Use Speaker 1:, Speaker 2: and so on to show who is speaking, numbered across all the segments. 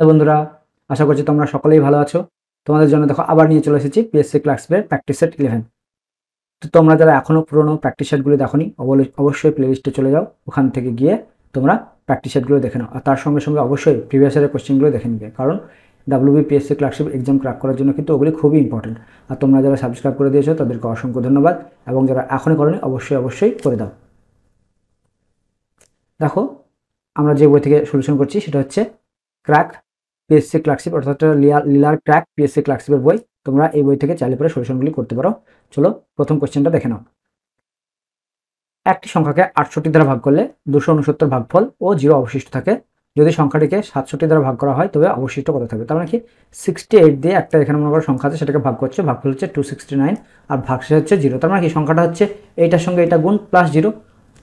Speaker 1: বন্ধুরা, আশা করছি তোমরা সকলেই ভালো আছো। তোমাদের জন্য দেখো আবার নিয়ে চলে এসেছি পিএসসি ক্লাসের প্র্যাকটিস সেট 11। তো তোমরা যারা এখনো পুরনো প্র্যাকটিস সেটগুলো দেখোনি অবশ্যই প্লেলিস্টে চলে যাও, ওখান থেকে গিয়ে তোমরা প্র্যাকটিস সেটগুলো দেখে নাও। আর তার সঙ্গে সঙ্গে অবশ্যই প্রিভিয়াস ইয়ারের কোশ্চেনগুলো দেখে নিবে, কারণ পিএসসি ক্লার্কশিপ এক্সাম ক্র্যাক করার জন্য কিন্তু ওগুলি খুবই ইম্পর্টেন্ট। আর তোমরা যারা সাবস্ক্রাইব করে দিয়েছো তাদেরকে অসংখ্য ধন্যবাদ, এবং যারা এখনই করোনি অবশ্যই করে দাও। দেখো, আমরা যে বই থেকে সলিউশন করছি সেটা হচ্ছে ক্র্যাক পিএসসি ক্লার্কশিপ, অর্থাৎ লিলার ক্র্যাক পিএসসি ক্লার্কশিপের বই। তোমরা এই বই থেকে চাইলে পরে সলিউশনগুলি করতে পারো। চলো প্রথম কোশ্চেনটা দেখে নাও। একটি সংখ্যাকে 68 দ্বারা ভাগ করলে 269 ভাগফল ও 0 অবশিষ্ট থাকে। যদি সংখ্যাটিকে 67 দ্বারা ভাগ করা হয় তবে অবশিষ্ট কত থাকবে? তার মানে কি 68 দিয়ে একটা এখানে মনে করো সংখ্যা আছে, সেটাকে ভাগ করছে, ভাগফল হচ্ছে 269 আর ভাগশেষ হচ্ছে 0। তার মানে কি সংখ্যাটা হচ্ছে এইটার সঙ্গে এটা গুণ প্লাস 0।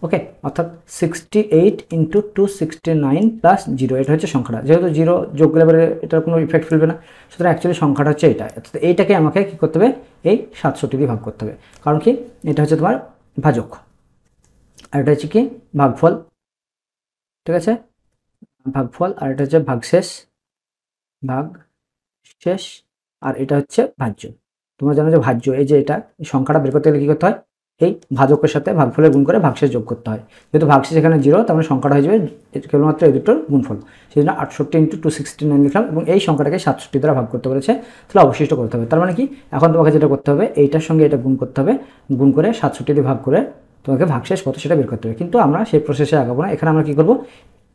Speaker 1: ওকে, অর্থাৎ 68 ইন্টু 269 প্লাস 0, এটা হচ্ছে সংখ্যাটা। যেহেতু 0 যোগ করলে এবারে এটার কোনো ইফেক্ট ফেলবে না, সুতরাং অ্যাকচুয়ালি সংখ্যাটা হচ্ছে এটা। অর্থাৎ এইটাকে আমাকে কী করতে হবে? এই 67 দিয়ে ভাগ করতে হবে, কারণ কি এটা হচ্ছে তোমার ভাজক, আর এটা হচ্ছে কি ভাগফল। ঠিক আছে, ভাগফল, আর এটা হচ্ছে ভাগশেষ, আর এটা হচ্ছে ভাজ্য। তোমরা জানো যে ভাজ্য, এই যে এটা সংখ্যাটা বের করতে গেলে কী করতে হয়? এই ভাজকের সাথে ভাগফলের গুণ করে ভাগশেষ যোগ করতে হয়। যেহেতু ভাগশেষ এখানে 0, তার মানে সংখ্যাটা হয়ে যাবে কেবলমাত্র এই দুটোর গুণফল। সেই জন্য 68 ইন্টু 269 লিখলাম, এবং এই সংখ্যাটাকে 67 দ্বারা ভাগ করতে বলেছে, তাহলে অবশিষ্ট করতে হবে। তার মানে কি এখন তোমাকে যেটা করতে হবে, এইটার সঙ্গে এটা গুণ করতে হবে, গুণ করে 67 দিয়ে ভাগ করে তোমাকে ভাগশেষ কত সেটা বের করতে হবে। কিন্তু আমরা সেই প্রসেসে আগাবো না। এখানে আমরা কী করবো?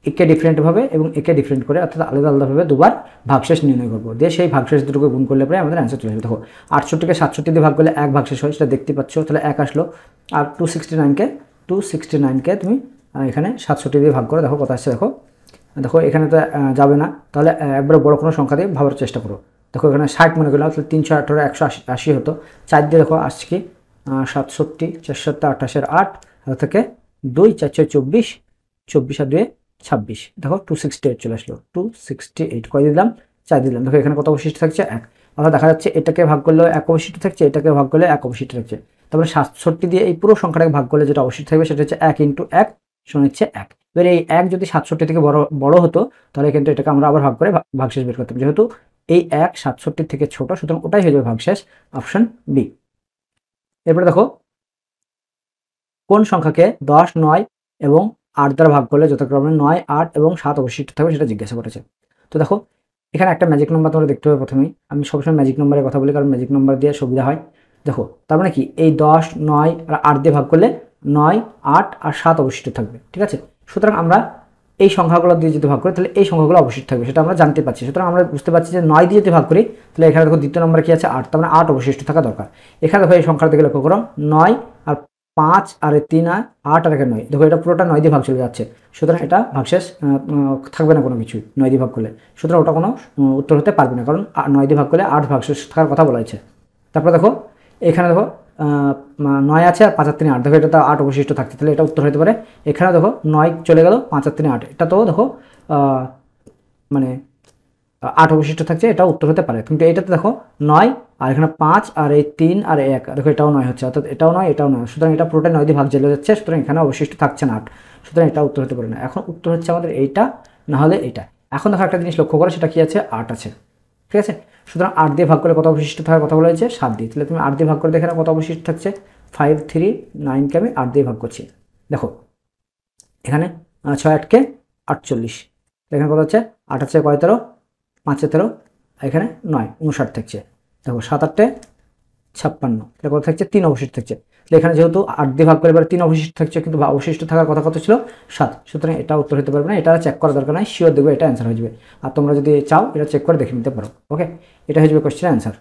Speaker 1: একে ডিফারেন্টভাবে এবং একে ডিফারেন্ট করে, অর্থাৎ আলাদাভাবে দুবার ভাগশেষ নির্ণয় করবো, দিয়ে সেই ভাগশেষ দুটোকে গুণ করলে পরে আমাদের অ্যান্সার চলে আসবে। দেখো, 68কে 67 দিয়ে ভাগ করলে 1 ভাগশেষ হয়, সেটা দেখতে পাচ্ছ, তাহলে 1 আসলো। আর 269কে তুমি এখানে 67 দিয়ে ভাগ করো, দেখো কত আসছে। দেখো এখানে তো যাবে না, তাহলে একবারে বড় কোনো সংখ্যা দিয়ে ভাবার চেষ্টা করো। দেখো এখানে 60 মনে করলাম, তাহলে 318 180 হতো। 4 দিয়ে দেখো আসছে কি 67, 4 7 28 8 থেকে 2 4 6 24, 24 আর 2 26, দেখো 268 চলে আসলো। 268 কয় দিলাম? 4 দিলাম। দেখো এখানে কত অবশিষ্ট থাকছে? 1। অর্থাৎ দেখা যাচ্ছে এটাকে ভাগ করলেও 1 অবশিষ্ট থাকছে, এটাকে ভাগ করলে 1 অবশিষ্ট থাকছে। তারপরে 67 দিয়ে এই পুরো সংখ্যাটাকে ভাগ করলে যেটা অবশিষ্ট থাকবে সেটা হচ্ছে 1 ইন্টু 1 সমান হচ্ছে 1। এবার এই 1 যদি 67 থেকে বড় হতো, তাহলে কিন্তু এটাকে আমরা আবার ভাগ করে ভাগশেষ বের করতাম। যেহেতু এই 1 67 থেকে ছোট, সুতরাং ওটাই হয়ে যাবে ভাগশেষ, অপশন বি। এরপরে দেখো, কোন সংখ্যাকে 10, 9 এবং 8 দ্বারা ভাগ করলে যথাক্রমে 9, 8 এবং 7 অবশিষ্ট থাকবে সেটা জিজ্ঞাসা করেছে। তো দেখো এখানে একটা ম্যাজিক নাম্বার তোমরা দেখতে হবে প্রথমেই। আমি সবসময় ম্যাজিক নাম্বারের কথা বলি, কারণ ম্যাজিক নাম্বার দিয়ে সুবিধা হয়। দেখো তার মানে কি এই 10, 9 আর 8 দিয়ে ভাগ করলে 9, 8 আর 7 অবশিষ্ট থাকবে। ঠিক আছে, সুতরাং আমরা এই সংখ্যাগুলো দিয়ে যদি ভাগ করি তাহলে এই সংখ্যাগুলো অবশিষ্ট থাকবে, সেটা আমরা জানতে পারছি। সুতরাং আমরা বুঝতে পারছি যে 9 দিয়ে যদি ভাগ করি তাহলে এখানে দেখো দ্বিতীয় নম্বরে কি আছে? 8, তার মানে 8 অবশিষ্ট থাকা দরকার। এখানে দেখো এই সংখ্যার দিকে লক্ষ্য করো, 9 আর 5 আর 3 আর 8 আর 9, দেখো এটা পুরোটা 9 দিয়ে ভাগ চলে যাচ্ছে, সুতরাং এটা ভাগশেষ থাকবে না কোনো কিছুই 9 দিয়ে ভাগ করলে। সুতরাং ওটা কোনো উত্তর হতে পারবে না, কারণ 9 দিয়ে ভাগ করলে 8 ভাগশেষ থাকার কথা বলা হয়েছে। তারপরে দেখো এখানে দেখো 9 আছে আর 5 আর 3 8, দেখো এটা তো 8 অবশিষ্ট থাকছে, তাহলে এটা উত্তর হতে পারে। এখানে দেখো 9 চলে গেল, 5 আর 3 8, এটা তো দেখো মানে 8 অবশিষ্ট থাকছে, এটা উত্তর হতে পারে। কিন্তু এটাতে দেখো 9 আর এখানে 5 আর এই 3 আর 1, দেখো এটাও 9 হচ্ছে, অর্থাৎ এটাও 9 এটাও 9, সুতরাং এটা পুরোটা 9 দিয়ে ভাগ চলে যাচ্ছে, সুতরাং এখানে অবশিষ্ট থাকছে না 8, সুতরাং এটা উত্তর হতে পারে না। এখন উত্তর হচ্ছে আমাদের এইটা, না হলে এইটা। এখন দেখো একটা জিনিস লক্ষ্য করো, সেটা কি আছে? 8 আছে। ঠিক আছে, সুতরাং 8 দিয়ে ভাগ করে কত অবশিষ্ট থাকার কথা বলা হয়েছে? 7 দিয়ে। তাহলে তুমি 8 দিয়ে ভাগ করে দেখে কত অবশিষ্ট থাকছে? 5 3 9কে আমি 8 দিয়ে ভাগ করছি। দেখো এখানে 6 8কে 48, এখানে কত হচ্ছে? 8 আছে 13, 5 13, এখানে 9 59 থাকছে। দেখো 7 8 56, এটা কত থাকছে? 3 অবশিষ্ট থাকছে। তাহলে এখানে যেহেতু 8 দিয়ে ভাগ করে এবার 3 অবশিষ্ট থাকছে, কিন্তু অবশিষ্ট থাকার কথা কত ছিল? 7, সুতরাং এটা উত্তর হতে পারবে না। এটা চেক করার দরকার নাই, শিওর দেখবে এটা অ্যান্সার হয়ে যাবে। আর তোমরা যদি চাও এটা চেক করে দেখে নিতে পারো। ওকে, এটা হয়ে যাবে কোশ্চেনের অ্যান্সার।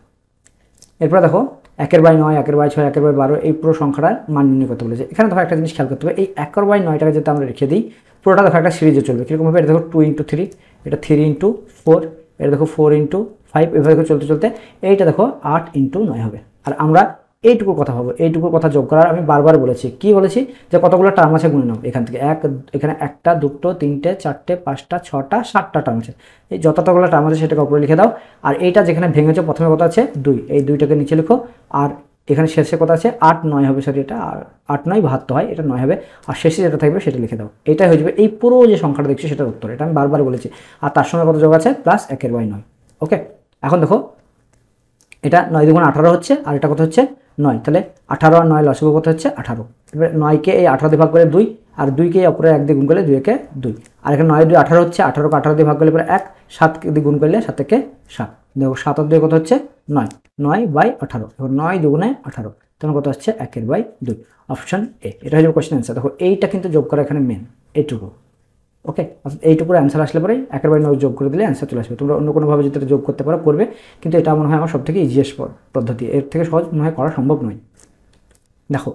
Speaker 1: এরপরে দেখো 1/9, 1/6, 1/12 এই পুরো সংখ্যাটার মান নির্ণয় করতে বলেছে। এখানে দেখো একটা জিনিস খেয়াল করতে হবে, এই 1/9টাকে যদি আমরা রেখে দিই, পুরোটা দেখো একটা সিরিজে চলবে। কীরকমভাবে? এটা দেখো 2 × 3, এটা 3 × 4, এটা দেখো 4 × 5, এভাবে দেখো চলতে চলতে এইটা দেখো 8 × 9 হবে। আর আমরা এইটুকুর কথা ভাবো, এইটুকুর কথা যোগ করার আমি বারবার বলেছি। কি বলেছি? যে কতগুলো টার্ম আছে গুনে নাও। এখান থেকে এখানে 1টা 2টো 3টে 4টে 5টা 6টা 7টা টার্ম আছে। এই যতগুলো টার্ম আছে সেটাকে উপরে লিখে দাও। আর এইটা যেখানে ভেঙেছো প্রথমে কত আছে? 2, এই 2টাকে নিচে লিখো। আর এখানে শেষে কত আছে 8 9 হবে, সরি এটা 8 9 72 হয়, এটা 9 হবে, আর শেষে যেটা থাকবে সেটা লিখে দাও। এটাই হয়ে যাবে এই পুরো যে সংখ্যাটা দেখছি সেটার উত্তর। এটা আমি বারবার বলেছি। আর তার সঙ্গে কত যোগ আছে প্লাস 1/9। ওকে, এখন দেখো এটা 9 2 18 হচ্ছে, আর এটা কত হচ্ছে 9, তাহলে 18 আর 9 লসাগু কত হচ্ছে 18। এবার 9কে এই 18 দিয়ে ভাগ করে 2, আর 2কে অপরে 1 দিয়ে গুণ করলে 2 একে 2, আর এখানে 9 2 18 হচ্ছে, 18 কে 18 দিয়ে ভাগ করলে পরে 1, 7 দিয়ে গুণ করলে 7 একে 7, দেখো 7 আর 2 কত হচ্ছে 9, 9/18। এখন 9 2 18, তখন কত হচ্ছে 1/2। অপশন এ, এটা হচ্ছে কোশ্চেন অ্যান্সার। দেখো এইটা কিন্তু যোগ করা এখানে মেন, এইটুকু। ওকে, এইটুকুর অ্যান্সার আসলে পরে 1/9 যোগ করে দিলে অ্যান্সার চলে আসবে। তোমরা অন্য কোনোভাবে যদি এটা যোগ করতে পারো করবে, কিন্তু এটা মনে হয় আমার সবথেকে ইজিয়েস্ট পদ্ধতি, এর থেকে সহজ মনে হয় করা সম্ভব নয়। দেখো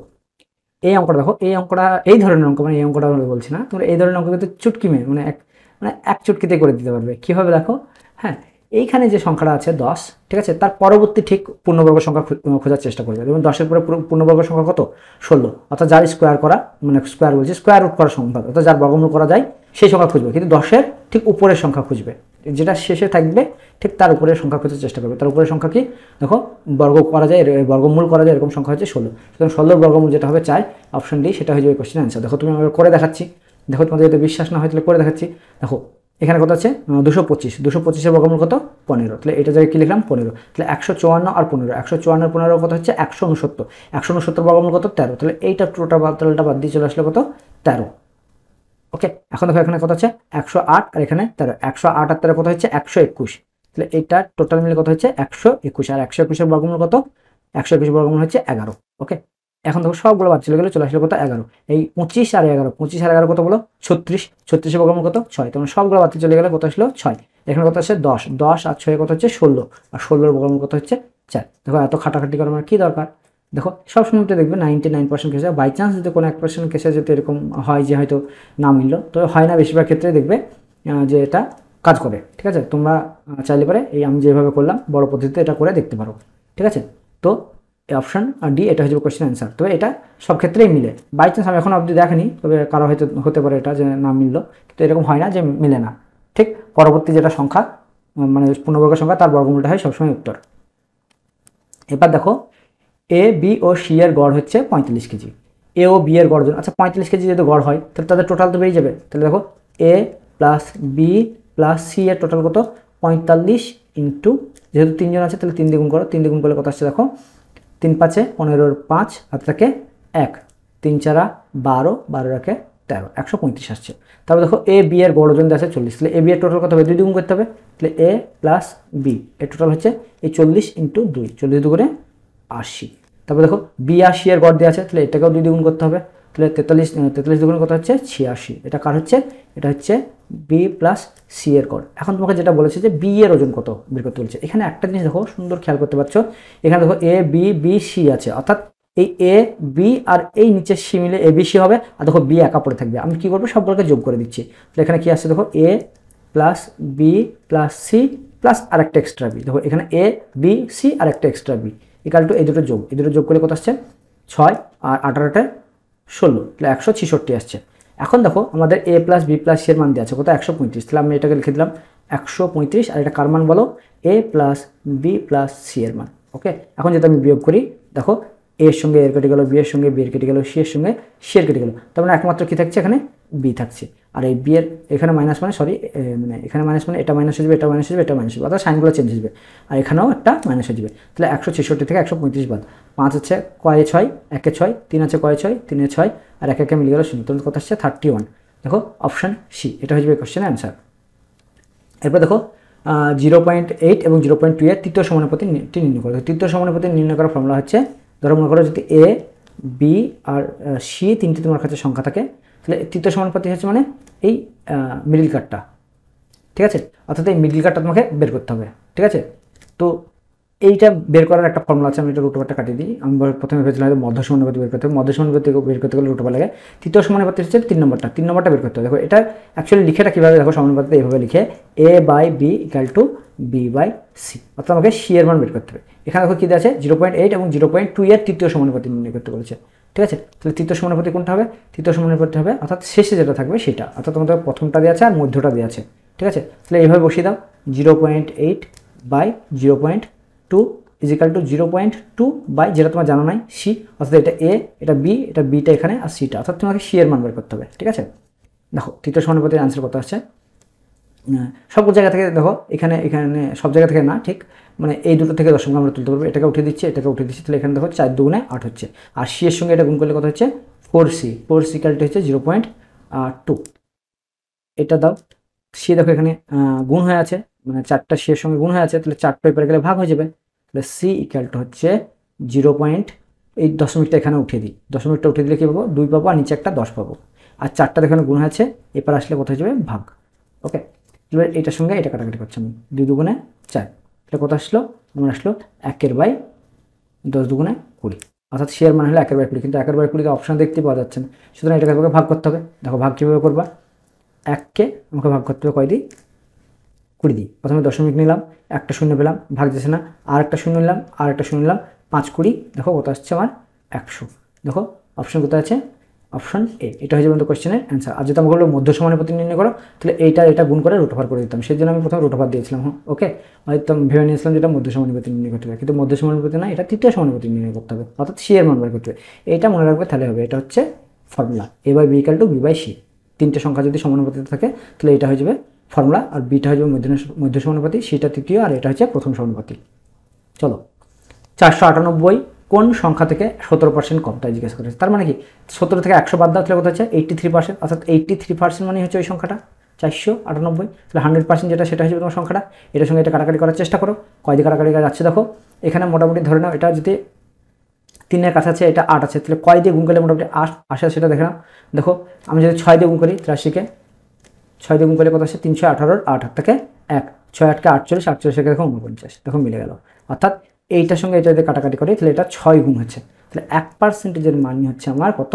Speaker 1: এই অঙ্কটা, দেখো এই অঙ্কটা এই ধরনের অঙ্ক, মানে এই অঙ্কটা আমি বলছি না, তোমরা এই ধরনের অঙ্ক কিন্তু চুটকি মেয়ে মানে এক চুটকিতে করে দিতে পারবে। কীভাবে দেখো, হ্যাঁ এইখানে যে সংখ্যাটা আছে 10, ঠিক আছে, তার পরবর্তী ঠিক পূর্ণবর্গ সংখ্যা খোঁজার চেষ্টা করবে। এবং 10-এর পরে পূর্ণবর্গ সংখ্যা কত 16, অর্থাৎ যার স্কোয়ার করা, মানে স্কোয়ার বলছি স্কোয়ার রুট করা সংখ্যা, অর্থাৎ যার বর্গমূল করা যায় সেই সংখ্যা খুঁজবে, কিন্তু 10-এর ঠিক উপরের সংখ্যা খুঁজবে, যেটা শেষে থাকবে ঠিক তার উপরের সংখ্যা খোঁজার চেষ্টা করবে। তার উপরের সংখ্যা কি দেখো, বর্গ করা যায়, বর্গমূল করা যায় এরকম সংখ্যা হচ্ছে 16, সুতরাং 16 বর্গমূল যেটা হবে 4, অপশন ডি সেটা হয়ে যাবে কোশ্চেন অ্যান্সার। দেখো তুমি আমাকে করে দেখাচ্ছি, দেখো তোমাদের যদি বিশ্বাস না হয় তাহলে করে দেখাচ্ছি। দেখো এখানে কত আছে 225, 225-এর বর্গমূল কত 15, তাহলে এটা জায়গায় কি লিখলাম 15, তাহলে 154 আর 15, 154 আর 15 কত হচ্ছে 169, 169 বর্গমূল কত 13, তাহলে এইটা পুরোটা বালতালটা বাদ দিয়ে চলে আসলে কত 13। ওকে, এখন দেখো এখানে কত আছে 108, আর এখানে 13, 108 আর 13 কত হচ্ছে 121, তাহলে এইটা টোটাল মিলে কত হচ্ছে 121, আর 121-এর বর্গমূল কত 121 বর্গমূল হচ্ছে 11। ওকে, এখন দেখো সবগুলো বাদ চলে গেলে চলে আসলে কত 11, এই 25 আর 11, 25 আর 11 কত বলো 36, 36-এর বর্গমূল কত 6, তখন সবগুলো বাদ চলে গেলে কত আসলো 6, এখানে কত আছে 10, 10 আর 6 কত হচ্ছে 16, আর 16-এর বর্গমূল কত হচ্ছে 4। দেখো এত খাটাখাটি করার আমার কী দরকার। দেখো সবসময় দেখবে 99% কেসে, বাই চান্স যদি কোনো 1% কেসে যদি এরকম হয় যে হয়তো না মিললো, তো হয় না, বেশিরভাগ ক্ষেত্রে দেখবে যে এটা কাজ করে। ঠিক আছে, তোমরা চাইলে পারে এই আমি যেভাবে করলাম বড় পদ্ধতিতে এটা করে দেখতে পারো। ঠিক আছে, তো অপশন ডি এটা হচ্ছে কোশ্চেন অ্যান্সার। তবে এটা সব ক্ষেত্রেই মিলে, বাই চান্স আমি এখন অবধি দেখিনি, তবে কারো হয়তো হতে পারে এটা যে না মিললো, কিন্তু এরকম হয় না যে মিলে না। ঠিক পরবর্তী যেটা সংখ্যা মানে পূর্ণবর্গ সংখ্যা তার বর্গমূলটা হয় সবসময় উত্তর। এবার দেখো এ বি ও সি এর গড় হচ্ছে 45 কেজি, এ ও বি এর গড়, আচ্ছা 45 কেজি যদি গড় হয় তাহলে তাদের টোটাল তো বেরিয়ে যাবে। তাহলে দেখো A plus B plus C এর টোটাল কত 45 ইন্টু, যেহেতু 3 জন আছে তাহলে 3 দিয়ে গুণ করো, 3 দিয়ে গুণ করলে কত আসছে দেখো 3 5 15 5 আর থাকে 1, 3 4 12, 12 1 13, 135 আসছে। তারপর দেখো এ বি এর গড় ওজন আছে 40, তাহলে এ বি এর টোটাল কত হবে 2 দিয়ে গুণ করতে হবে, তাহলে এ প্লাস বি এর টোটাল হচ্ছে এই 40 ইন্টু 2, 40 2 করে 80। তারপর দেখো বি আর সি এর গড় দেওয়া আছে, তাহলে এটাকেও 2 দিয়ে গুণ করতে হবে, তাহলে 43 দুগুণ কত হচ্ছে 86, এটা কার হচ্ছে, এটা হচ্ছে বি প্লাস সি এর গড়। এখন তোমাকে যেটা বলেছে যে বি এর ওজন কত বের করতে বলছে, এখানে একটা জিনিস দেখো সুন্দর খেয়াল করতে পারছো, এখানে দেখো এ বি বি সি আছে, অর্থাৎ এই এ বি আর এই নিচে সি মিলে এ বি সি হবে, আর দেখো বি একা পড়ে থাকবে। আমি কী করবো সবগুলোকে যোগ করে দিচ্ছি, তাহলে এখানে কি আসছে দেখো A plus B plus C plus আরেকটা এক্সট্রা বি, দেখো এখানে এ বি সি আর একটা এক্সট্রা বি ইকাল টু এই দুটো যোগ, এই দুটো যোগ করলে কত আসছে 6 আর 18টা 16, তাহলে 166 আসছে। এখন দেখো আমাদের এ প্লাস বি প্লাস সি এর মান দেওয়া আছে কত 135, তাহলে আমি এটাকে লিখে দিলাম 135, আর এটা কার মান বলো এ প্লাস বি প্লাস সি এর মান। ওকে, এখন যদি আমি বিয়োগ করি দেখো এ এর সঙ্গে এর কেটে গেল, বি এর সঙ্গে বি এর কেটে গেল, সি এর সঙ্গে সি এর কেটে গেল, তার মানে একমাত্র কি থাকছে এখানে বি থাকছে। আর এই বি এর এখানে মাইনাস মানে সরি মানে এখানে মাইনাস মানে এটা মাইনাস হয়ে যাবে, এটা মাইনাস হয়ে যাবে, এটা মাইনাস হবে, অর্থাৎ সাইনগুলো চেঞ্জ হয়ে যাবে, আর এখানেও একটা মাইনাস হয়ে যাবে। তাহলে 166 থেকে 135 বাদ, 5 আছে কয়ে 6 1 6, 3 আছে কয়ে 6 3 6, আর 1 1 মিলে গেল 0, তাহলে কত আসছে 31। দেখো অপশন সি এটা হয়ে যাবে কোশ্চেনের অ্যান্সার। এরপর দেখো 0.8 এবং 0.2 এর তৃতীয় সমানুপাতিটি নির্ণয় করো। তৃতীয় সমানুপাতি নির্ণয় করার ফর্মুলা হচ্ছে, ধরো মনে করো যদি এ বি আর সি তিনটি তোমার কাছে সংখ্যা থাকে, তাহলে তৃতীয় সমানুপাতি হচ্ছে মানে এই মিডিল কাটটা, ঠিক আছে, অর্থাৎ এই মিডিল কাটটা তোমাকে বের করতে হবে। ঠিক আছে, তো এইটা বের করার একটা ফর্মুলা আছে, আমি এটা রুট ওভারটা কাটিয়ে দিই। আমি প্রথমে ভেবেছিলাম মধ্য সমানুপাতি বের করতে হবে, মধ্য সমানুপাতি বের করতে গেলে রুট ওভার লাগে। তৃতীয় সমানুপাতি হচ্ছে 3 নম্বরটা বের করতে হবে। দেখো এটা অ্যাকচুয়ালি লিখেটা কীভাবে, দেখো সমানুপাতিতে এইভাবে লিখে A by B equal to B by C, অর্থাৎ আমাকে সি এর মান বের করতে হবে। এখানে দেখো কী দেওয়া আছে 0.8 এবং 0.2 এর তৃতীয় সমানুপাতি নির্ণয় করতে বলেছে। ঠিক আছে, তাহলে তৃতীয় সমানুপাতি কোনটা হবে, তৃতীয় সমানুপাতি হবে অর্থাৎ শেষে যেটা থাকবে সেটা, অর্থাৎ তোমাদের প্রথমটা দেওয়া আছে আর মধ্যটা দেওয়া আছে। ঠিক আছে, তাহলে এইভাবে বসিয়ে দাও 0.8 বাই 0.2 ইজিক্যাল টু 0.2 বাই, যেটা তোমার জানা নাই, সি, অর্থাৎ এটা এ, এটা বি, এটা বিটা এখানে, আর সিটা, অর্থাৎ তোমাকে সি এর মান বের করতে হবে। ঠিক আছে, দেখো তৃতীয় সমানুপাতির আনসার কত আসছে। সব জায়গা থেকে দেখো, এখানে এখানে সব জায়গা থেকে না, ঠিক মানে এই দুটো থেকে দশমিক আমরা তুলতে পারবো, এটাকে উঠে দিচ্ছি, এটাকে উঠে দিচ্ছি, তাহলে এখানে দেখো 4 দুগুণে 8 হচ্ছে, আর সি এর সঙ্গে এটা গুণ করলে কত হচ্ছে 4c, 4c ক্যালটা হচ্ছে 0.2। এটা দাও, সি দেখো এখানে গুণ হয়ে আছে, মানে 4টা সি এর সঙ্গে গুণ হয়ে আছে, তাহলে 4টা এপারে গেলে ভাগ হয়ে যাবে, তাহলে সি ইকুয়ালটা হচ্ছে 0. এই দশমিকটা এখানে উঠিয়ে দিই, দশমিকটা উঠিয়ে দিলে কী পাবো 2 পাবো, আর নিচে একটা 10 পাবো, আর 4টা এখানে গুণ হয়েছে, এপারে আসলে কত হয়ে যাবে ভাগ। ওকে, এবার এটার সঙ্গে এটা কাটাকাটি করছি আমি, 2 দুগুণে 4, এটা কত আসলো আমার আসলো 1/10 দুগুণে 20, অর্থাৎ সি এর মান হলো 1/20, কিন্তু 1/20 অপশন দেখতে পাওয়া যাচ্ছে না, সুতরাং এটাকে আমাকে ভাগ করতে হবে। দেখো ভাগ কীভাবে করবা, 1কে আমাকে ভাগ করতে হবে কয় দিই 20 দিই, প্রথমে দশমিক নিলাম, একটা শূন্য পেলাম, ভাগ যাচ্ছে না, আর একটা শূন্য নিলাম, আর একটা শূন্য নিলাম, 5 20, দেখো কত আসছে আমার 100। দেখো অপশন কোথায় আছে, অপশন এ, এটা হয়ে যাবে আমাদের কোশ্চেনের অ্যান্সার। আর যদি আমাকে বললো মধ্য সমানুপাতি নির্ণয় করো, তাহলে এটা গুণ করে রুট ওভার করে দিতাম, সেই জন্য আমি প্রথমে রুট ওভার দিয়েছিলাম। ওকে, হয়তো ভেবে নিয়েছিলাম যেটা মধ্য সমানুপাতি নির্ণয় করতে হবে, কিন্তু মধ্য সমানুপাতি না, এটা তৃতীয় সমানুপাতি নির্ণয় করতে হবে, অর্থাৎ সি এর মান বের করতে হবে। এইটা মনে রাখবে, তাহলে হবে, এটা হচ্ছে formula A by B equal to B by C. তিনটে সংখ্যা যদি সমানুপাতিতে থাকে তাহলে এটা হয়ে যাবে ফর্মুলা, আর বিটা হয়ে যাবে মধ্য সমানুপাতি, সিটা তৃতীয়, আর এটা হচ্ছে প্রথম সমানুপাতি। চলো, 498 কোন সংখ্যা থেকে 17% কম, তাই জিজ্ঞেস করেছে। তার মানে কি 17 থেকে 100 বাদ দাও, তাহলে কত হচ্ছে 83%, অর্থাৎ 83% মানে হচ্ছে ওই সংখ্যাটা 498, তাহলে 100% যেটা সেটা হচ্ছে তোমার সংখ্যাটা। এটার সঙ্গে এটা কাটাকাটি করার চেষ্টা করো, কয়দিকে কাটাকাটি যাচ্ছে দেখো, এখানে মোটামুটি ধরে নাও এটা যদি 3-এর কাছাকাছি, এটা 8 আছে, তাহলে কয় দিয়ে গুণ করলে মোটামুটি 8 আসে সেটা দেখে নাও। দেখো আমি যদি 6 দিয়ে গুণ করি 83-কে 6 দিয়ে গুণ করলে কত আসে 318, 8 থেকে 1, 6 8 কে 48, 48 দেখো 49, দেখো মিলে গেল। অর্থাৎ এইটার সঙ্গে এটা যদি কাটাকাটি করি তাহলে এটা 6 গুণ হচ্ছে, তাহলে 1%-এর মানই হচ্ছে আমার কত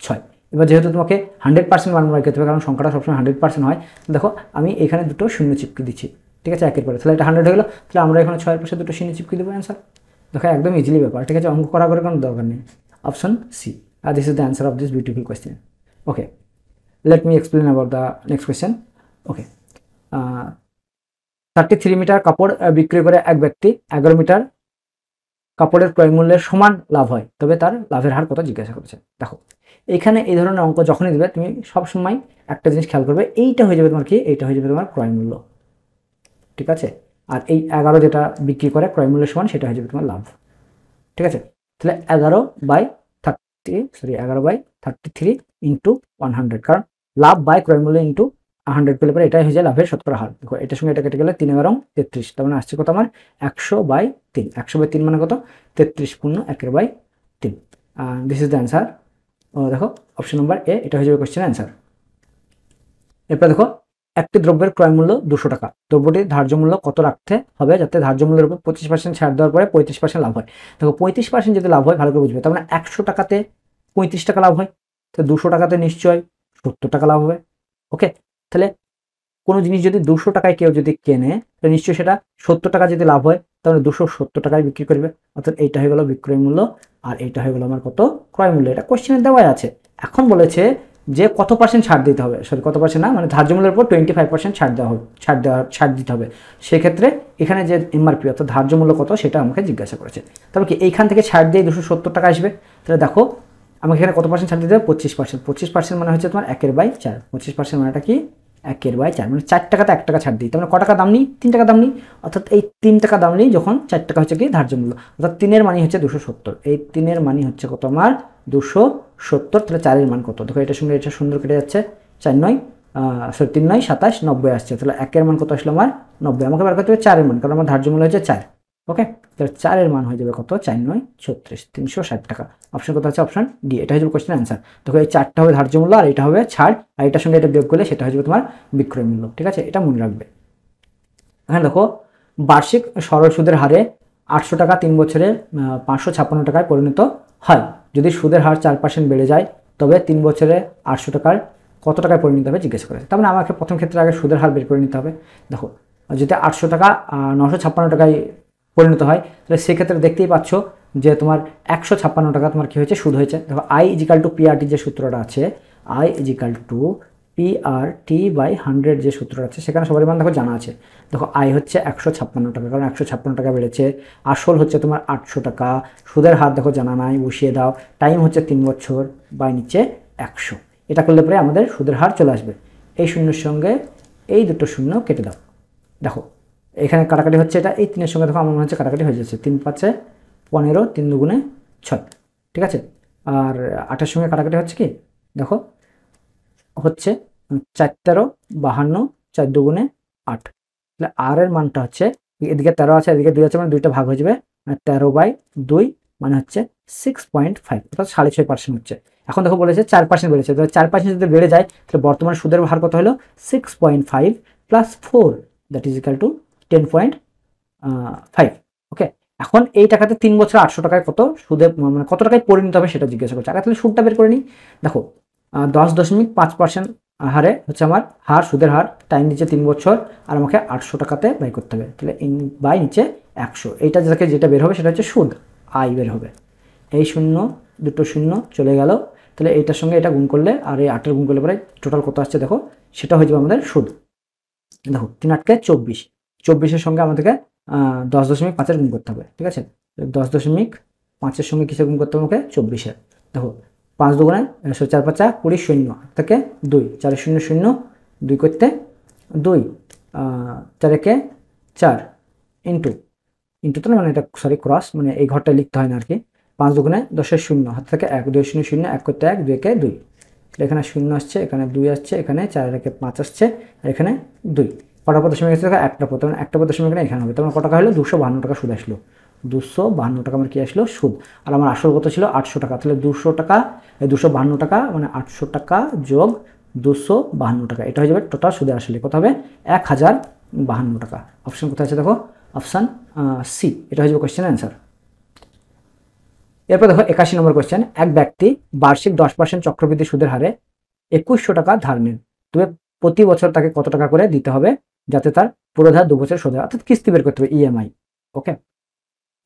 Speaker 1: 6। এবার যেহেতু তোমাকে 100% মান বের করতে হবে, কারণ সংখ্যাটা সবসময় 100% হয়, দেখো আমি এখানে দুটো শূন্য চিপকে দিচ্ছি, ঠিক আছে, একের পরে, তাহলে এটা 100 হয়ে গেলো, তাহলে আমরা এখানে 6-এর পাশে দুটো শূন্য চিপকে দেবো অ্যান্সার। দেখো একদম ইজিলি ব্যাপার, ঠিক আছে, অঙ্ক করা করে কোনো দরকার নেই। অপশন সি, আর this is the answer of this beautiful question. Okay, let me explain about the next question. Okay, 33 মিটার কাপড় বিক্রি করে এক ব্যক্তি 11 মিটার কাপড়ের ক্রয় মূল্যের সমান লাভ হয়, তবে তার লাভের হার কত জিজ্ঞাসা করেছে। দেখো এখানে এই ধরনের অঙ্ক যখনই দেবে তুমি সবসময় একটা জিনিস খেয়াল করবে, এইটা হয়ে যাবে তোমার কি, এইটা হয়ে যাবে তোমার ক্রয় মূল্য, ঠিক আছে, আর এই 11 যেটা বিক্রি করে ক্রয় মূল্যের সমান সেটা হয়ে যাবে তোমার লাভ, ঠিক আছে। তাহলে 11/33 ইন্টু 100, কারণ লাভ বাই ক্রয় মূল্য ইন্টু 100 পেলে পরে এটাই হয়ে যায় লাভের শতকরা হার। দেখো এটার সঙ্গে এটা কেটে গেলে 3-11-33, তার মানে আসছে কত আমার 100/3, 100/3 মানে কত 33 পূর্ণ 1/3। This is the answer. দেখো অপশন নাম্বার এ, এটা হয়ে যাবে কোশ্চেন অ্যান্সার। এরপর দেখো একটি দ্রব্যের ক্রয় মূল্য 200 টাকা, দ্রব্যটির ধার্য মূল্য কত রাখতে হবে যাতে ধার্য মূল্যের উপর 25% ছাড় দেওয়ার পরে 35% লাভ হয়। দেখো 35% যদি লাভ হয় ভালো করে বুঝবে, তার মানে 100 টাকাতে 35 টাকা লাভ হয়, তো 200 টাকাতে নিশ্চয়ই 70 টাকা লাভ হবে। ওকে, তাহলে কোনো জিনিস যদি 200 টাকায় কেউ যদি কেনে, তাহলে নিশ্চয়ই সেটা 70 টাকা যদি লাভ হয় তাহলে 270 টাকায় বিক্রি করবে, অর্থাৎ এইটা হয়ে গেল বিক্রয় মূল্য, আর এইটা হয়ে গেল আমার কত ক্রয় মূল্য। এটা কোশ্চেনে দেওয়াই আছে। এখন বলেছে যে কত পার্সেন্ট ছাড় দিতে হবে, সরি কত পার্সেন্ট না, মানে ধার্য মূল্যের উপর 25% ছাড় দেওয়া হবে, ছাড় দিতে হবে। সেক্ষেত্রে এখানে যে এমআরপি অর্থাৎ ধার্য মূল্য কত সেটা আমাকে জিজ্ঞাসা করেছে। তবে কি এইখান থেকে ছাড় দিয়ে 270 টাকা আসবে, তাহলে দেখো আমাকে এখানে কত পার্সেন্ট ছাড় দিতে হবে 25%, 25% মানে হচ্ছে তোমার 1/4, 25% মানেটা কি 1/4, মানে 4 টাকাতে 1 টাকা ছাড় দিই, তার মানে ক টাকা দাম নিই 3 টাকা দাম নিই, অর্থাৎ এই 3 টাকা দাম নিই যখন 4 টাকা হচ্ছে কি ধার্য মূল্য, অর্থাৎ 3-এর মানই হচ্ছে 270, এই 3-এর মানই হচ্ছে কত আমার 270, তাহলে 4-এর মান কত, দেখো এটার সঙ্গে এটা সুন্দর কেটে যাচ্ছে, 3 9 27 90 আসছে, তাহলে 1-এর মান কত আসলো আমার 90, আমাকে বার করতে হবে 4-এর মান, কারণ আমার ধার্য মূল্য হচ্ছে 4। ওকে, তাহলে 4-এর মান হয়ে যাবে কত 4 9 36, 360 টাকা। অপশন কত আছে, অপশন ডি, এটা হয়ে যাবে কোশ্চেন অ্যান্সার। দেখো এই 4টা হবে ধার্য মূল্য, আর এটা হবে ছাড়, আর এটার সঙ্গে এটা বিয়োগ করলে সেটা হয়ে যাবে তোমার বিক্রয় মূল্য, ঠিক আছে, এটা মনে রাখবে। এখানে দেখো বার্ষিক সরল সুদের হারে 800 টাকা 3 বছরে 556 টাকায় পরিণত হয়, যদি সুদের হার 4% বেড়ে যায় তবে 3 বছরে 800 টাকার কত টাকায় পরিণত হবে জিজ্ঞেস করেছে। তার মানে আমাকে প্রথম ক্ষেত্রে আগে সুদের হার বের করে নিতে হবে। দেখো যদি 800 টাকা 956 টাকায় পরিণত হয়, তাহলে সেক্ষেত্রে দেখতেই পাচ্ছ যে তোমার 156 টাকা তোমার কী হয়েছে সুদ হয়েছে। দেখো আই ইজিক্যাল টু পিআরটি যে সূত্রটা আছে, আই ইজিক্যাল টু PRT/100 যে সূত্রটা আছে সেখানে সবার মান দেখো জানা আছে। দেখো আয় হচ্ছে 156 টাকা, কারণ 156 টাকা বেড়েছে। আসল হচ্ছে তোমার 800 টাকা। সুদের হার দেখো জানা নাই, বসিয়ে দাও। টাইম হচ্ছে 3 বছর, বাই নিচে 100। এটা করলে পরে আমাদের সুদের হার চলে আসবে। এই শূন্যের সঙ্গে এই দুটো শূন্য কেটে দাও। দেখো এখানে কাটাকাটি হচ্ছে, এটা এই 3-এর সঙ্গে দেখো আমার মনে হচ্ছে কাটাকাটি হয়ে যাচ্ছে। 3-5 15, 3 × 2 = 6, ঠিক আছে। আর 8-এর সঙ্গে কাটাকাটি হচ্ছে কি দেখো, হচ্ছে 4-13 52, 4-2 = 8। তাহলে আর এর মানটা হচ্ছে, এদিকে 13 আছে এদিকে 2 আছে, মানে 2টা ভাগ হয়ে যাবে, 13/2 মানে হচ্ছে 6.5, অর্থাৎ 6.5% হচ্ছে। এখন দেখো বলেছে 4% বেড়েছে, তাহলে 4% যদি বেড়ে যায় তাহলে বর্তমান সুদের হার কত হলো 6.5 + 4, দ্যাট ইজ ইকুয়াল টু 10.5। ওকে, এখন এই টাকাতে 3 বছর 800 টাকায় কত সুদে মানে কত টাকায় পরিণত হবে সেটা জিজ্ঞাসা করছে। আগে তাহলে সুদটা বের করে নিই। দেখো 10.5% হারে হচ্ছে আমার হার, সুদের হার। টাইম দিচ্ছে 3 বছর, আর আমাকে 800 টাকাতে বাই করতে হবে। তাহলে বাই নিচে 100, এইটা যেটা বের হবে সেটা হচ্ছে সুদ, আয় বের হবে। এই শূন্য দুটো শূন্য চলে গেল। তাহলে এইটার সঙ্গে এটা গুণ করলে আর এই 8-এর গুণ করলে পরে টোটাল কত আসছে দেখো, সেটা হয়ে যাবে আমাদের সুদ। দেখো 3-8 = 24, 24-এর সঙ্গে আমাদেরকে 10.5-এর গুণ করতে হবে, ঠিক আছে। 10.5-এর সঙ্গে কিসের গুণ করতে হবে আমাকে, 24-এর। দেখো 5-2 4-5 20, শূন্য থেকে 2, 4 0 0, 2 করতে 2, 4 4 ইন্টু তো না, মানে এটা সরি ক্রস, মানে এই ঘরটা লিখতে হয় না আর কি। 5-2 10-এর 0, হাত থেকে 1, 2 0 0, 1 করতে 1, 2 কে 2। এখানে 0 আসছে, এখানে 2 আসছে, এখানে 4 রেখে 5 আসছে, আর এখানে 2। কটা পদ দশমিক আসছে দেখো, একটা পদ, মানে একটা পদ দশমিক এখানে হবে। তখন কত টাকা হলো, 252 টাকা সুদ আসলো। 252 টাকা আমার কি আসলো, সুদ। আর আমার আসল কত ছিল 800 টাকা। তাহলে 200 টাকা, 252 টাকা মানে 800 টাকা যোগ 252 টাকা, এটা হয়ে যাবে টোটাল সুদে আসলে কত হবে, 1052 টাকা। অপশন কোথায় আছে দেখো, অপশান সি, এটা হয়ে যাবে কোয়েশ্চেন অ্যান্সার। এরপর দেখো 81 নম্বর কোয়েশ্চেন, এক ব্যক্তি বার্ষিক 10% চক্রবৃদ্ধি সুদের হারে 2100 টাকা ধার নেন, তবে প্রতি বছর তাকে কত টাকা করে দিতে হবে যাতে তার পুরো ধার 2 বছর শোধ হয়, অর্থাৎ কিস্তি বের করতে হবে, ইএমআই। ওকে,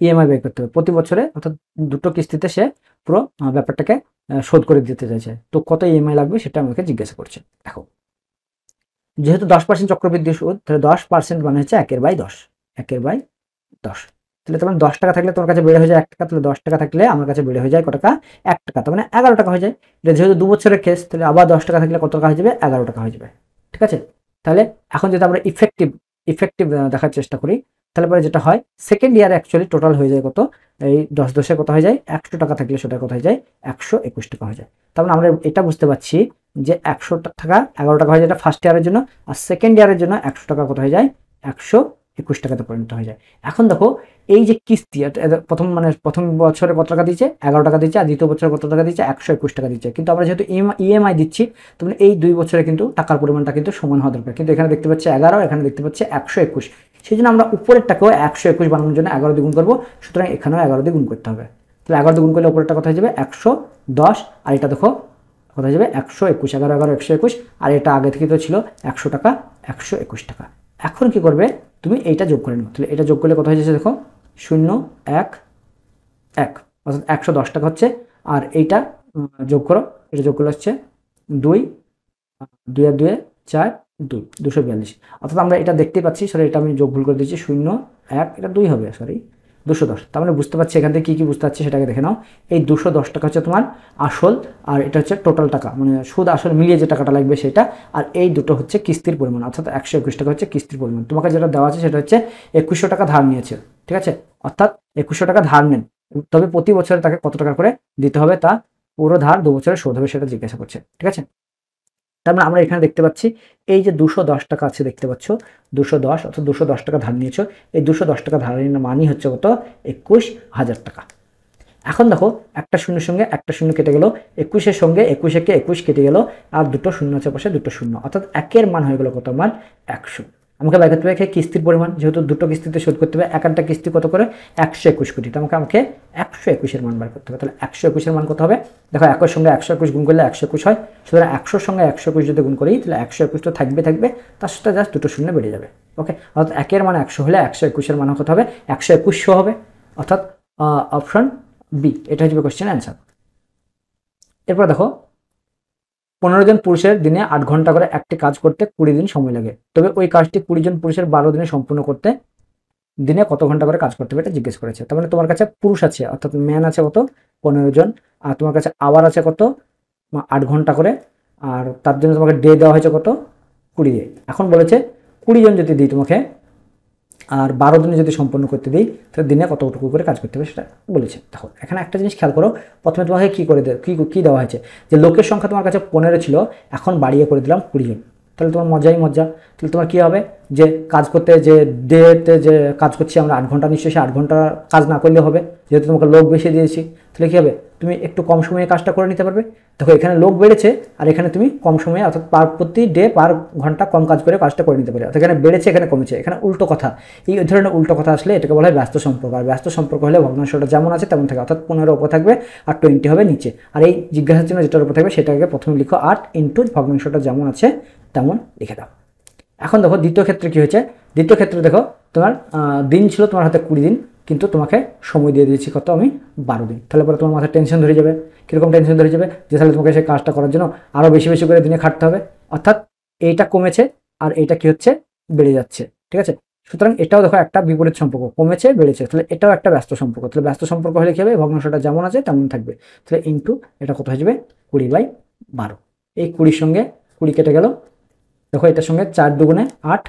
Speaker 1: ইএমআই বের করতে হবে প্রতি বছরে, অর্থাৎ দুটো কিস্তিতে সে পুরো ব্যাপারটাকে শোধ করে দিতে চাইছে। তো কত ইএমআই লাগবে সেটা আমাকে জিজ্ঞাসা করছে। দেখো যেহেতু 10% চক্রবৃদ্ধি সুদ, তাহলে 10% মানে হচ্ছে 1/10, 1/10। তাহলে তোমার 10 টাকা থাকলে তোমার কাছে বেড়ে হয়ে যায় 1 টাকা, তাহলে 10 টাকা থাকলে আমার কাছে বেড়ে হয়ে যায় কত টাকা, 1 টাকা, তার মানে 11 টাকা হয়ে যায়। এটা যেহেতু 2 বছরের কেস, তাহলে আবার 10 টাকা থাকলে কত টাকা হয়ে যাবে, 11 টাকা হয়ে যাবে, ঠিক আছে। তাহলে এখন যদি আমরা ইফেক্টিভ দেখার চেষ্টা করি, তাহলে পরে যেটা হয় সেকেন্ড ইয়ারে অ্যাকচুয়ালি টোটাল হয়ে যায় কত, এই 10 কত হয়ে যায়, 100 টাকা থাকলে সেটা কত হয়ে যায়, 121 টাকা হয়ে যায়। তার মানে আমরা এটা বুঝতে পারছি যে 100 টাকা 11 টাকা হয়ে যায় এটা ফার্স্ট ইয়ারের জন্য, আর সেকেন্ড ইয়ারের জন্য 100 টাকা কত হয়ে যায়, 121 টাকাতে পরিণত হয়ে যায়। এখন দেখো এই যে কিস্তি, প্রথম বছরে কত টাকা দিচ্ছে, 11 টাকা দিচ্ছে, আর দ্বিতীয় বছরে কত টাকা দিচ্ছে, 121 টাকা দিচ্ছে। কিন্তু আমরা যেহেতু ইএমআই দিচ্ছি, তাহলে এই 2 বছরে কিন্তু টাকার পরিমাণটা কিন্তু সমান হওয়া দরকার। কিন্তু এখানে দেখতে পাচ্ছি 11, এখানে দেখতে পাচ্ছি 121, সেই জন্য আমরা উপরেরটাকেও 121 বানানোর জন্য 11 দিয়ে গুণ করবো। সুতরাং এখানেও 11 দিয়ে গুণ করতে হবে। তাহলে 11 দিয়ে গুণ করলে উপরেরটা কত হয়ে যাবে, 110, আর এটা দেখো কত হয়ে যাবে, 121, 11 11 121, আর এটা আগে থেকে তো ছিল 100 টাকা, 121 টাকা। এখন কি করবে, তুমি এইটা যোগ করে নাও। তাহলে এটা যোগ করলে কত হয়ে যাচ্ছে দেখো, 0 1 1, অর্থাৎ 110 টাকা হচ্ছে। আর এইটা যোগ করো, এটা যোগ করলে হচ্ছে 2, 2 আর 2 4, 2, 242। অর্থাৎ আমরা এটা দেখতেই পাচ্ছি, সরি এটা আমি যোগ ভুল করে দিচ্ছি, 0 1, এটা 2 হবে, সরি 210। তার মানে বুঝতে পারছি এখান থেকে কী কী বুঝতে পারছি সেটাকে দেখে নাও। এই 210 টাকা হচ্ছে তোমার আসল, আর এটা হচ্ছে টোটাল টাকা, মানে সুদ আসল মিলিয়ে যে টাকাটা লাগবে সেটা। আর এই দুটো হচ্ছে কিস্তির পরিমাণ, অর্থাৎ 121 টাকা হচ্ছে কিস্তির পরিমাণ। তোমাকে যেটা দেওয়া আছে সেটা হচ্ছে 2100 টাকা ধার নিয়েছে, ঠিক আছে। অর্থাৎ 2100 টাকা ধার নেন, তবে প্রতি বছরে তাকে কত টাকা করে দিতে হবে, তা পুরো ধার 2 বছরে শোধ হবে সেটা জিজ্ঞাসা করছে, ঠিক আছে। তার মানে আমরা এখানে দেখতে পাচ্ছি এই যে 210 টাকা আছে দেখতে পাচ্ছ, 210, অর্থাৎ 210 টাকা ধার নিয়েছো। এই 210 টাকা ধারের মানই হচ্ছে কত, 21,000 টাকা। এখন দেখো একটা শূন্যের সঙ্গে একটা শূন্য কেটে গেল, 21-এর সঙ্গে 21 কেটে গেল, আর দুটো শূন্য আছে পাশে, দুটো শূন্য, অর্থাৎ 1-এর মান হয়ে গেল কত, মান 100। আমাকে বের করতে হবে কিস্তির পরিমাণ, যেহেতু দুটো কিস্তিতে শোধ করতে হবে, একটা কিস্তি কত করে, 121 কোটি, তো আমাকে 121-এর মান বার করতে হবে। তাহলে 121-এর মান কত হবে, দেখো 1-এর সঙ্গে 121 গুণ করলে 121 হয়। সুতরাং 100-র সঙ্গে 121 যদি গুণ করি, তাহলে 121 তো থাকবে, তার সাথে জাস্ট দুটো শূন্য বেড়ে যাবে। ওকে, অর্থাৎ 1-এর মান 100 হলে 121-এর মান কত হবে, 121 হবে, অর্থাৎ অপশন বি, এটা হচ্ছে কোশ্চেন অ্যান্সার। এরপর দেখো 15 জন পুরুষের দিনে 8 ঘন্টা করে একটি কাজ করতে 20 দিন সময় লাগে, তবে ওই কাজটি 20 জন পুরুষের 12 দিনে সম্পূর্ণ করতে দিনে কত ঘন্টা করে কাজ করতে হবে এটা জিজ্ঞেস করেছে। তার মানে তোমার কাছে পুরুষ আছে অর্থাৎ ম্যান আছে কত 15 জন, আর তোমার কাছে আওয়ার আছে কত 8 ঘন্টা করে, আর তার জন্য তোমাকে ডে দেওয়া হয়েছে কত 20 ডে। এখন বলেছে 20 জন যদি দিই তোমাকে আর 12 দিনে যদি সম্পন্ন করতে দিই তাহলে দিনে কতটুকু করে কাজ করতে হবে সেটা বলেছে। দেখো এখানে একটা জিনিস খেয়াল করো, প্রথমে তোমাকে কী করে কী দেওয়া হয়েছে যে লোকের সংখ্যা তোমার কাছে 15 ছিল, এখন বাড়িয়ে করে দিলাম 20 জন, তাহলে তোমার মজাই মজা। তাহলে তোমার কী হবে যে কাজ করতে যে ডেতে যে কাজ করছি আমরা 8 ঘন্টা, নিশ্চয়ই 8 ঘন্টা কাজ না করলে হবে, যেহেতু তোমাকে লোক বেশি দিয়েছি, তাহলে কী হবে তুমি একটু কম সময়ে কাজটা করে নিতে পারবে। দেখো এখানে লোক বেড়েছে আর এখানে তুমি কম সময়ে অর্থাৎ প্রতি ডে পার ঘন্টা কম কাজ করে কাজটা করে নিতে পারবে, অর্থাৎ এখানে বেড়েছে এখানে কমেছে, এখানে উল্টো কথা। এই ধরনের উল্টো কথা আসলে এটাকে বলা হয় ব্যস্ত সম্পর্ক, আর ব্যস্ত সম্পর্ক হলে ভগ্নাংশটা যেমন আছে তেমন থাকে, অর্থাৎ 15 উপর থাকবে আর 20 হবে নিচে, আর এই জিজ্ঞাসার জন্য যেটার উপর থাকবে সেটাকে প্রথমে লিখো 8 ইন্টু ভগ্নাংশটা যেমন আছে তেমন লিখে দাও। এখন দেখো দ্বিতীয় ক্ষেত্রে কী হয়েছে, দ্বিতীয় ক্ষেত্রে দেখো তোমার দিন ছিল তোমার হাতে 20 দিন, কিন্তু তোমাকে সময় দিয়ে দিয়েছি কত আমি 12 দিন, তাহলে পরে তোমার মাথায় টেনশন ধরে যাবে। কীরকম টেনশন ধরে যাবে যে তাহলে তোমাকে সেই কাজটা করার জন্য আরও বেশি বেশি করে দিনে খাটতে হবে, অর্থাৎ এইটা কমেছে আর এইটা কি হচ্ছে বেড়ে যাচ্ছে, ঠিক আছে। সুতরাং এটাও দেখো একটা বিপরীত সম্পর্ক, কমেছে বেড়েছে, তাহলে এটাও একটা ব্যস্ত সম্পর্ক, তাহলে ব্যস্ত সম্পর্ক হলে কী হবে ভগ্নাংশটা যেমন আছে তেমন থাকবে, তাহলে ইন্টু এটা কত হয়ে যাবে 20/12। এই 20 সঙ্গে 20 কেটে গেল, দেখো এটার সঙ্গে 4 দুগুণে 8,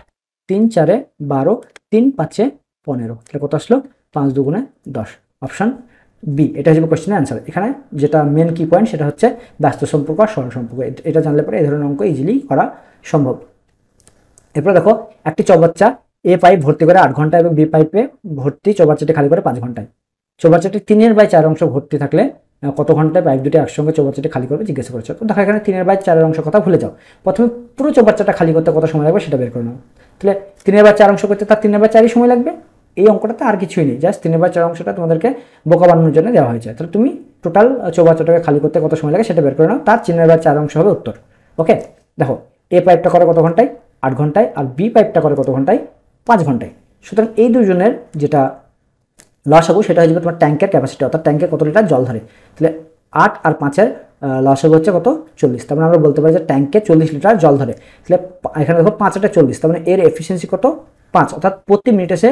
Speaker 1: 3 4 12, 3 5 15, তাহলে কত আসলো 5 দুগুণে 10। অপশান বি এটা হচ্ছে কোশ্চেনের অ্যান্সার। এখানে যেটা মেন কি পয়েন্ট সেটা হচ্ছে ব্যস্ত সম্পর্ক আর সরল সম্পর্ক, এটা জানলে পরে এই ধরনের অঙ্ক ইজিলি করা সম্ভব। এরপরে দেখো একটি চৌবাচ্চা এ পাইপ ভর্তি করে 8 ঘন্টা এবং বি পাইপে ভর্তি চৌবাচ্চাটি খালি করে 5 ঘন্টায়। চৌবাচ্চাটি 3/4 অংশ ভর্তি থাকলে কত ঘন্টায় পাইপ দুটি একসঙ্গে চৌবাচ্চাটি খালি করবে জিজ্ঞাসা করেছে। তো দেখো এখানে 3/4 অংশ কথা ভুলে যাও, প্রথমে পুরো চৌবাচ্চাটা খালি করতে কত সময় লাগবে সেটা বের করে নাও। তাহলে 3/4 অংশ করতে তার 3/4 সময় লাগবে, এই অঙ্কটাতে আর কিছুই নেই, জাস্ট 3/4 অংশটা তোমাদেরকে বোকা বানানোর জন্য দেওয়া হয়েছে। তাহলে তুমি টোটাল চৌবাচ্চাটাকে খালি করতে কত সময় লাগে সেটা বের করে নাও, তার 3/4 অংশ হবে উত্তর। ওকে, দেখো এ পাইপটা করে কত ঘন্টায় 8 ঘন্টায়, আর বি পাইপটা করে কত ঘন্টায় 5 ঘন্টায়। সুতরাং এই দুজনের যেটা লসাগু সেটা হয়ে যাবে তোমার ট্যাঙ্কের ক্যাপাসিটি, অর্থাৎ ট্যাঙ্কে কত লিটার জল ধরে। তাহলে 8 আর 5-এর লসাগু হচ্ছে কত 40, তার মানে আমরা বলতে পারি যে ট্যাঙ্কে 40 লিটার জল ধরে। তাহলে এখানে দেখো 5 আর 40, তার মানে এর এফিসিয়েন্সি কত 5, অর্থাৎ প্রতি মিনিটে সে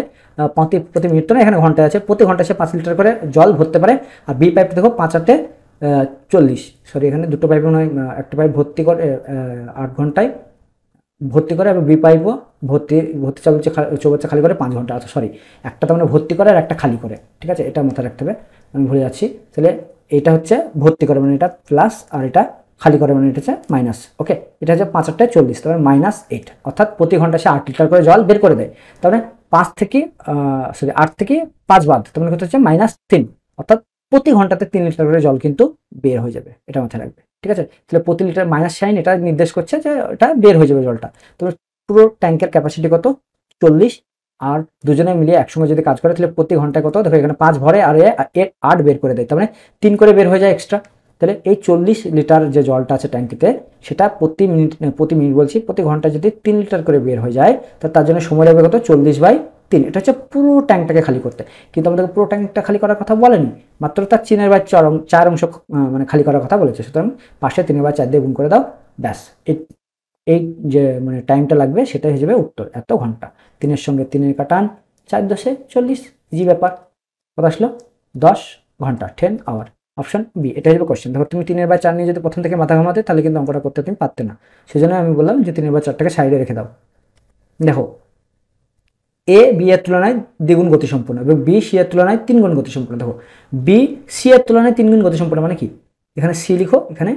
Speaker 1: প্রতি মিনিট তো না এখানে ঘন্টায় আছে, প্রতি ঘন্টায় সে 5 লিটার করে জল ভরতে পারে। আর বি পাইপ দেখো 5 আর 40, সরি এখানে দুটো পাইপ নয়, একটা পাইপ ভর্তি করে 8 ঘন্টায় ভর্তি করে, এবং বি পাইপও ভর্তি চৌবাচ্চা খালি করে 5 ঘন্টা, আচ্ছা সরি একটা তার মানে ভর্তি করে আর একটা খালি করে, ঠিক আছে এটা মাথায় রাখতে হবে, আমি ভুলে যাচ্ছি। তাহলে এটা হচ্ছে ভর্তি করে মানে এটা প্লাস, আর এটা খালি করে মানে এটা হচ্ছে মাইনাস। ওকে, এটা হচ্ছে 5 আর 40, তার মানে -8, অর্থাৎ প্রতি ঘন্টা সে 8 লিটার করে জল বের করে দেয়। তার মানে 8 থেকে 5 বাদ, তার মানে কত হচ্ছে -3, অর্থাৎ প্রতি ঘন্টাতে 3 লিটার করে জল কিন্তু বের হয়ে যাবে, এটা মাথায় রাখবে, ঠিক আছে। তাহলে প্রতি লিটার মাইনাস সাইন এটা নির্দেশ করছে যে এটা বের হয়ে যাবে জলটা। তো পুরো ট্যাঙ্কের ক্যাপাসিটি কত 40, আর দুজনে মিলিয়ে একসঙ্গে যদি কাজ করে তাহলে প্রতি ঘন্টায় কত, দেখো এখানে 5 ভরে আর 8 বের করে দেয়, তার মানে 3 করে বের হয়ে যায় এক্সট্রা। তাহলে এই 40 লিটার যে জলটা আছে ট্যাঙ্কিতে সেটা প্রতি মিনিট বলছি প্রতি ঘন্টায় যদি 3 লিটার করে বের হয়ে যায় তার জন্য সময় লাগবে কত 40/3, এটা হচ্ছে পুরো ট্যাঙ্কটাকে খালি করতে। কিন্তু আমাদেরকে পুরো ট্যাঙ্কটা খালি করার কথা বলেনি, মাত্র তার 3/4 অংশ মানে খালি করার কথা বলেছে। সুতরাং পাশে 3/4 দিয়ে গুণ করে দাও, ব্যাস এই যে মানে টাইমটা লাগবে সেটা হিসেবে উত্তর, এত ঘন্টা। 3-এর সঙ্গে 3-এর কাটান 4 10 40, ইজি ব্যাপার, কত আসলো 10 ঘন্টা 10 আওয়ার। অপশন বি এটা হিসেবে কোশ্চেন। দেখো তুমি 3/4 নিয়ে যদি প্রথম থেকে মাথা ঘামাতে তাহলে কিন্তু অঙ্কটা করতে তুমি পারতে না, সেজন্য আমি বললাম যে 3/4টাকে সাইডে রেখে দাও। দেখো এ বি এর তুলনায় দ্বিগুণ গতিসম্পন্ন এবং বি সি এর তুলনায় 3 গুণ গতিসম্পন্ন। দেখো বি সি এর তুলনায় 3 গুণ গতিসম্পন্ন মানে কি, এখানে সি লিখো এখানে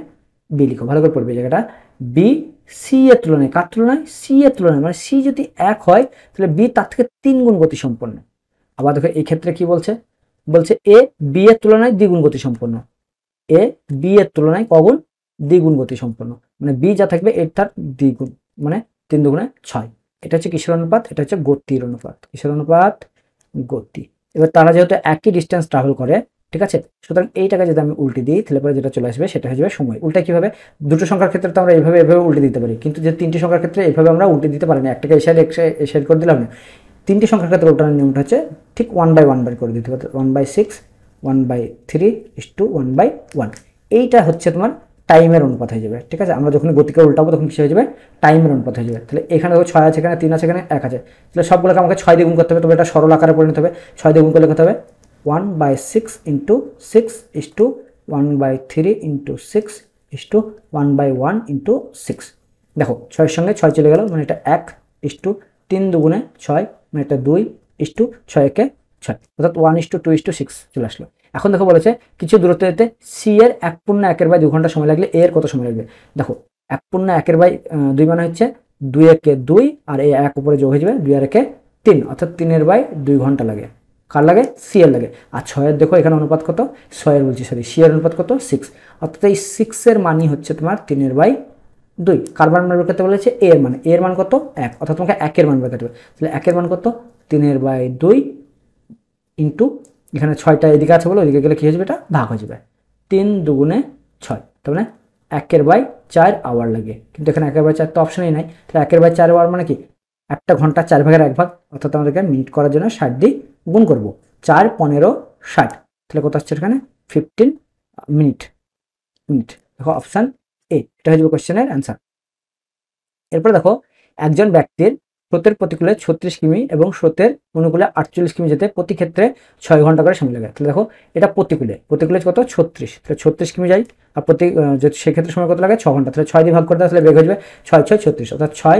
Speaker 1: বি লিখো, ভালো করে পড়বে জায়গাটা। বি সি এর তুলনায়, কার তুলনায় সি এর তুলনায়, মানে সি যদি 1 হয় তাহলে বি তার থেকে 3 গুণ গতিসম্পন্ন। আবার দেখো এই ক্ষেত্রে কি বলছে, বলছে এ বি এর তুলনায় দ্বিগুণ গতিসম্পন্ন, এ বি এর তুলনায় কগুণ দ্বিগুণ গতিসম্পন্ন, মানে বি যা থাকবে এর তার দ্বিগুণ, মানে 3 দুগুণে 6। এটা হচ্ছে কিসের অনুপাত, এটা হচ্ছে গতির অনুপাত, কিসের অনুপাত গতি। এবার তারা যেহেতু একই ডিস্টেন্স ট্রাভেল করে, ঠিক আছে, সুতরাং এইটাকে যদি আমি উল্টে দিই তাহলে পরে যেটা চলে আসবে সেটা হয়ে যাবে সময়। উল্টা কিভাবে, দুটো সংখ্যার ক্ষেত্রে তো আমরা এইভাবে উল্টে দিতে পারি, কিন্তু যে 3টি সংখ্যার ক্ষেত্রে এইভাবে আমরা উল্টে দিতে পারি না, একটাকে এই সাইড করে দিলাম না। 3টি সংখ্যার ক্ষেত্রে উল্টানোর নিয়মটা হচ্ছে ঠিক 1/1 বার করে দিতে পারে, 1/6 1/3 1/1। এইটা হচ্ছে তোমার টাইমের অনুপাত হয়ে যাবে, ঠিক আছে। আমরা যখন গতিকে উল্টাবো তখন কী হয়ে যাবে, টাইমের অনুপাত হয়ে যাবে। তাহলে এখানে দেখো 6 আছে, এখানে 3 আছে, এখানে 1 আছে, তাহলে সবগুলোকে আমাকে 6 দিয়ে গুণ করতে হবে, তবে এটা সরল আকারে পরিণত হবে। 6 দিয়ে গুণ করলে কত হবে, 1/6 into 6 is to 1/3 into 6 is to 1/1 into 6। দেখো 6 সঙ্গে 6 চলে গেল, মানে এটা 1 ইস টু 3 দুগুণে 6, মানে এটা 2 ইস টু 6 একে 6, অর্থাৎ 1:2:6 চলে আসলো। এখন দেখো বলেছে কিছু দূরত্ব যেতে সি এর 1/2 ঘন্টা সময় লাগলে এ এর কত সময় লাগবে। দেখো 1/2 মানে হচ্ছে 2 একে 2, আর এই 1 উপরে যোগ হয়ে যাবে 2 আর 1 3, অর্থাৎ 3/2 ঘন্টা লাগে। কার লাগে, সি এর লাগে। আর 6 এর দেখো এখানে অনুপাত কত, 6 এর বলছি সরি, সি এর অনুপাত কত 6, অর্থাৎ এই 6 এর মানই হচ্ছে তোমার 3/2। কার মান বের করতে বলেছে, এ এর মান, এ এর মান কত 1, অর্থাৎ তোমাকে 1 এর মান বের করতে হবে। তাহলে 1 এর মান কত, 3/2 ইন্টু এখানে 6টা এদিকে আছে বলে ওইদিকে গেলে কী হয়ে যাবে, এটা ভাগ হয়ে যাবে, 3 দুগুণে 6, তার মানে 1/4 আওয়ার লাগে। কিন্তু এখানে 1/4 তো অপশনেই নাই, তাহলে 1/4 আওয়ার মানে কি, একটা ঘন্টা 4/1 অর্থাৎ আমাদেরকে মিনিট করার জন্য 60 দিয়ে গুণ করবো, 4, 15, 60, তাহলে কত আসছে এখানে 15 মিনিট। দেখো অপশান এ, এটা হয়ে যাবে কোশ্চেনের অ্যান্সার। এরপরে দেখো একজন ব্যক্তির স্রোতের প্রতিকূলে 36 কিমি এবং স্রোতের অনুকূলে 48 কিমি যেতে প্রতি ক্ষেত্রে 6 ঘন্টা করে সময় লাগে। তাহলে দেখো এটা প্রতিকূলে কত 36, তাহলে 36 কিমি যাই, আর সেক্ষেত্রে সময় কত লাগে 6 ঘন্টা, তাহলে 6 দিয়ে ভাগ করতে আসলে বেগ হয়ে যাবে 6 6 36, অর্থাৎ 6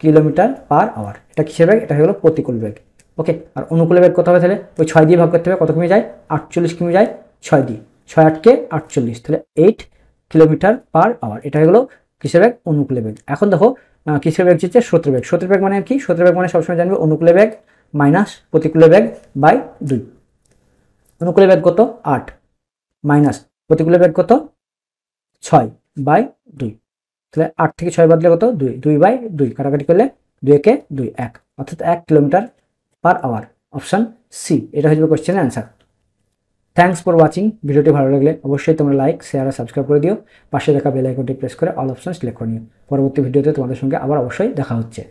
Speaker 1: কিলোমিটার পার আওয়ার। এটা কিসের বেগ, এটা হয়ে গেলো প্রতিকূল বেগ। ওকে, আর অনুকূলে বেগ কত হবে, তাহলে ওই 6 দিয়ে ভাগ করতে হবে, কত কিমি যায় 48 কিমি যায় 6 দিয়ে, 6 8 48, তাহলে 8 কিলোমিটার পার আওয়ার। এটা হয়ে গেলো কিসের বেগ, অনুকূলে বেগ। এখন দেখো কিসের বেগ হচ্ছে স্রোতের বেগ। স্রোতের বেগ মানে কি, স্রোতের বেগ মানে সবসময় জানবে অনুকূলে বেগ মাইনাস প্রতিকূলে বেগ বাই 2। অনুকূলে বেগ কত 8 মাইনাস প্রতিকূলে বেগ কত 6/2, তাহলে 8 থেকে 6 বাদলে কত 2, 2/2 কাটাকাটি করলে 2 একে 2, 1, অর্থাৎ 1 kilometre per hour. Option C, এটা হয়ে যাবে কোশ্চেনের অ্যান্সার। Thanks for watching. ভিডিওটি ভালো লাগলে অবশ্যই তোমরা লাইক, শেয়ার আর সাবস্ক্রাইব করে দিও। পাশে দেখা বেল আইকনটি প্রেস করে অল অপশন সিলেক্ট করে নিও। পরবর্তী ভিডিওতে তোমাদের সঙ্গে আবার অবশ্যই দেখা হচ্ছে।